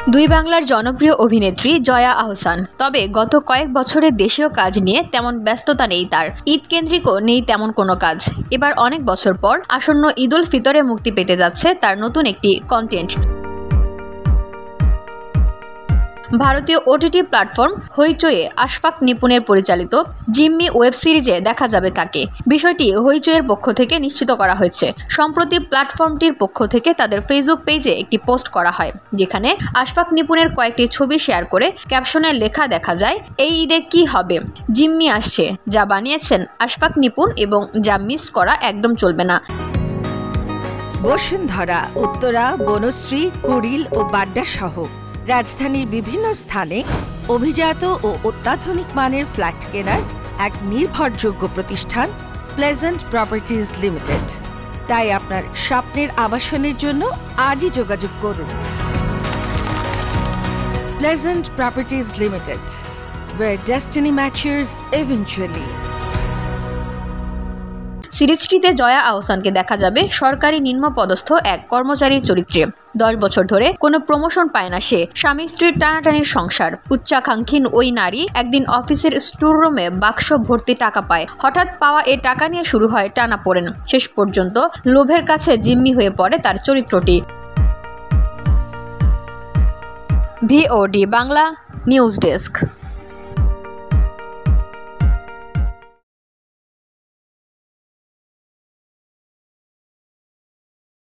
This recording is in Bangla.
দুই বাংলার জনপ্রিয় অভিনেত্রী জয়া আহসান। তবে গত কয়েক বছরের দেশীয় কাজ নিয়ে তেমন ব্যস্ততা নেই তার। ঈদ কেন্দ্রিকও নেই তেমন কোনো কাজ। এবার অনেক বছর পর আসন্ন ঈদ উল ফিতরে মুক্তি পেতে যাচ্ছে তার নতুন একটি কন্টেন্ট। ভারতীয় ওটিটি প্ল্যাটফর্ম হইচইয়ে আশফাক নিপুণের পরিচালিত জিম্মি ওয়েব সিরিজে দেখা যাবে তাকে। বিষয়টি হইচইয়ের পক্ষ থেকে নিশ্চিত করা হয়েছে। সম্প্রতি প্ল্যাটফর্মটির পক্ষ থেকে তাদের ফেসবুক পেজে একটি পোস্ট করা হয়, যেখানে আশফাক নিপুণের কয়েকটি ছবি শেয়ার করে ক্যাপশনে লেখা দেখা যায়, এই ঈদে কি হবে, জিম্মি আসছে, যা বানিয়েছেন আশফাক নিপুণ এবং যা মিস করা একদম চলবে না। বসুন্ধরা, উত্তরা, বনশ্রী, কুড়িল ও বাড্ডা সহ রাজধানীর বিভিন্ন স্থানে অভিজাত ও অত্যাধুনিক মানের ফ্ল্যাট কেনার এক নির্ভরযোগ্য প্রতিষ্ঠান প্লেজেন্ট প্রপার্টিজ লিমিটেড। তাই আপনার স্বপ্নের আবাসনের জন্য আজই যোগাযোগ করুন। Pleasant properties limited, where destiny matches eventually। সিরিজটিতে জয়া আহসানকে দেখা যাবে সরকারি নিম্নপদস্থ এক কর্মচারীর চরিত্রে। 10 বছর ধরে কোনো প্রমোশন পায় না সে। স্বামী স্ত্রীর টানাটানির সংসার। উচ্চাকাঙ্ক্ষী ওই নারী একদিন অফিসের স্টোর রুমে বাক্স ভর্তি টাকা পায়। হঠাৎ পাওয়া এই টাকা নিয়ে শুরু হয় টানাপোড়েন। শেষ পর্যন্ত লোভের কাছে জিম্মি হয়ে পড়ে তার চরিত্রটি। VOD Bangla news desk.